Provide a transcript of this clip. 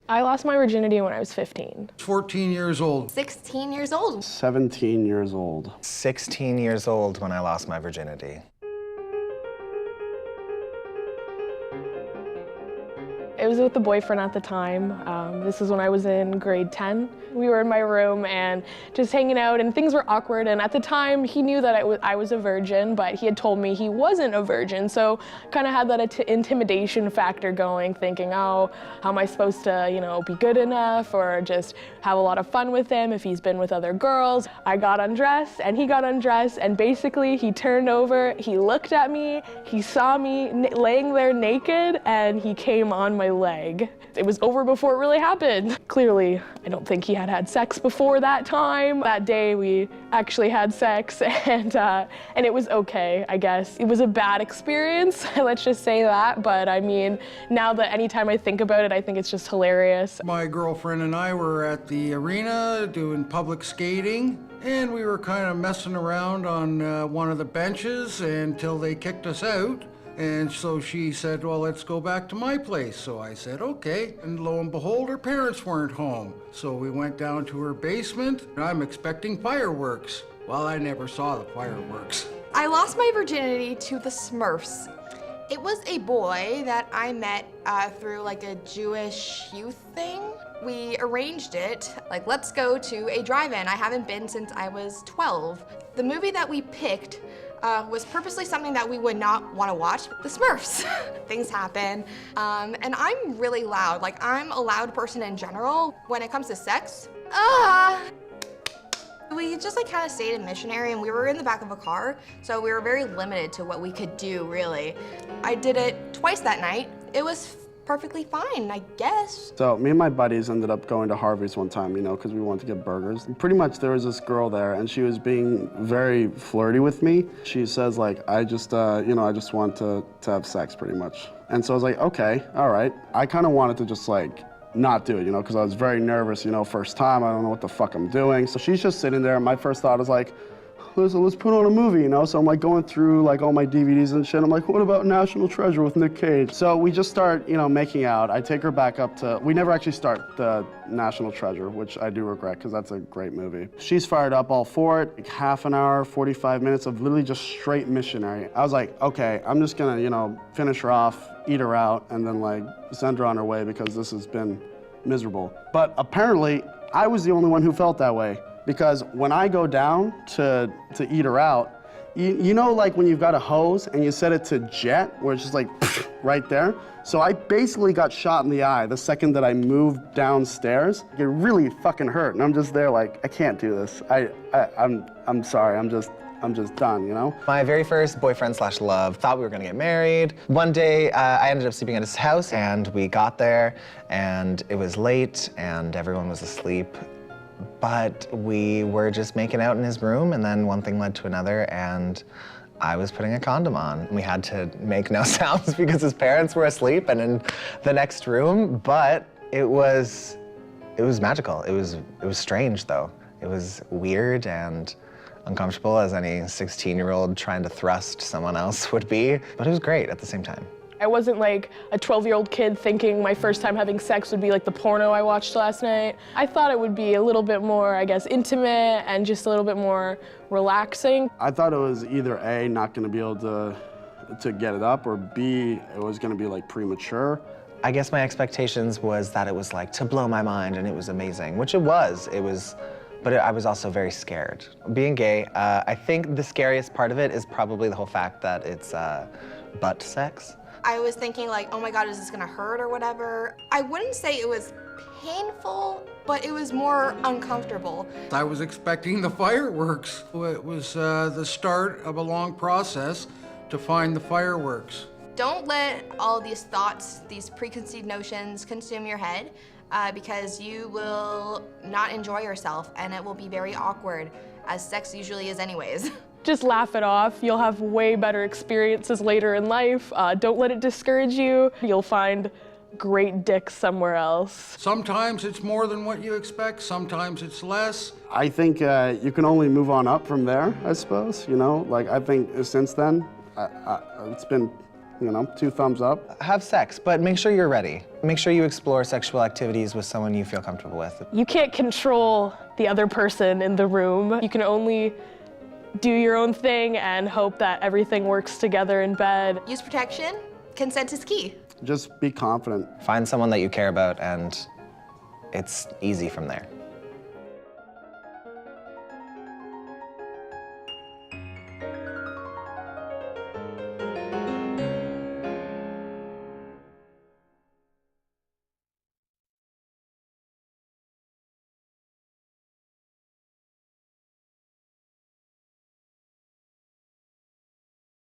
I lost my virginity when I was 15. 14 years old. 16 years old. 17 years old. 16 years old when I lost my virginity. It was with a boyfriend at the time. This is when I was in grade 10. We were in my room and just hanging out, and things were awkward. And at the time, he knew that I was a virgin, but he had told me he wasn't a virgin. So kind of had that intimidation factor going, thinking, oh, how am I supposed to, be good enough or just have a lot of fun with him if he's been with other girls. I got undressed and he got undressed, and basically he turned over, he looked at me, he saw me laying there naked, and he came on my leg. It was over before it really happened. Clearly, I don't think he had sex before that time. That day we actually had sex, and it was okay, I guess. It was a bad experience, let's just say that, but I mean, now that anytime I think about it, I think it's just hilarious. My girlfriend and I were at the arena doing public skating, and we were kind of messing around on one of the benches until they kicked us out. And so she said, well, let's go back to my place. So I said, okay. And lo and behold, her parents weren't home. So we went down to her basement. I'm expecting fireworks. Well, I never saw the fireworks. I lost my virginity to the Smurfs. It was a boy that I met through like a Jewish youth thing. We arranged it, like, let's go to a drive-in. I haven't been since I was 12. The movie that we picked was purposely something that we would not want to watch, The Smurfs. Things happen, and I'm really loud. Like, I'm a loud person in general. When it comes to sex, we just like kind of stayed in Missionary, and we were in the back of a car, so we were very limited to what we could do, really. I did it twice that night. It was perfectly fine, I guess. So me and my buddies ended up going to Harvey's one time, because we wanted to get burgers. And pretty much there was this girl there, and she was being very flirty with me. She says, like, I just want to have sex, pretty much. And so I was like, okay, all right. I kind of wanted to just like not do it, because I was very nervous, first time, I don't know what the fuck I'm doing. So she's just sitting there, and my first thought is like, let's put on a movie, So I'm like going through like all my DVDs and shit. I'm like, what about National Treasure with Nick Cage? So we just start, making out. I take her back up to, we never actually start the National Treasure, which I do regret because that's a great movie. She's fired up all for it. Like half an hour, 45 minutes of literally just straight Missionary. I was like, okay, I'm just gonna, finish her off, eat her out, and then like send her on her way because this has been miserable. But apparently, I was the only one who felt that way. Because when I go down to eat her out, you know like when you've got a hose and you set it to jet, where it's just like right there? So I basically got shot in the eye the second that I moved downstairs. It really fucking hurt, and I'm just there like, I can't do this. I'm sorry, I'm just done, My very first boyfriend / love thought we were gonna get married. One day, I ended up sleeping at his house, and we got there, and it was late, and everyone was asleep. But we were just making out in his room, and then one thing led to another, and I was putting a condom on. We had to make no sounds because his parents were asleep and in the next room, but it was magical. It was strange, though. It was weird and uncomfortable, as any 16-year-old trying to thrust someone else would be, but it was great at the same time. I wasn't like a 12-year-old kid thinking my first time having sex would be like the porno I watched last night. I thought it would be a little bit more, I guess, intimate and just a little bit more relaxing. I thought it was either A, not gonna be able to get it up, or B, it was gonna be like premature. I guess my expectations was that it was like to blow my mind, and it was amazing, which it was. But I was also very scared. Being gay, I think the scariest part of it is probably the whole fact that it's butt sex. I was thinking like, oh my God, is this gonna hurt or whatever? I wouldn't say it was painful, but it was more uncomfortable. I was expecting the fireworks. It was the start of a long process to find the fireworks. Don't let all these thoughts, these preconceived notions consume your head, because you will not enjoy yourself, and it will be very awkward, as sex usually is anyways. Just laugh it off. You'll have way better experiences later in life. Don't let it discourage you. You'll find great dicks somewhere else. Sometimes it's more than what you expect, sometimes it's less. I think you can only move on up from there, I suppose, Like, I think since then, it's been you know, 2 thumbs up. Have sex, but make sure you're ready. Make sure you explore sexual activities with someone you feel comfortable with. You can't control the other person in the room. You can only do your own thing and hope that everything works together in bed. Use protection. Consent is key. Just be confident. Find someone that you care about, and it's easy from there.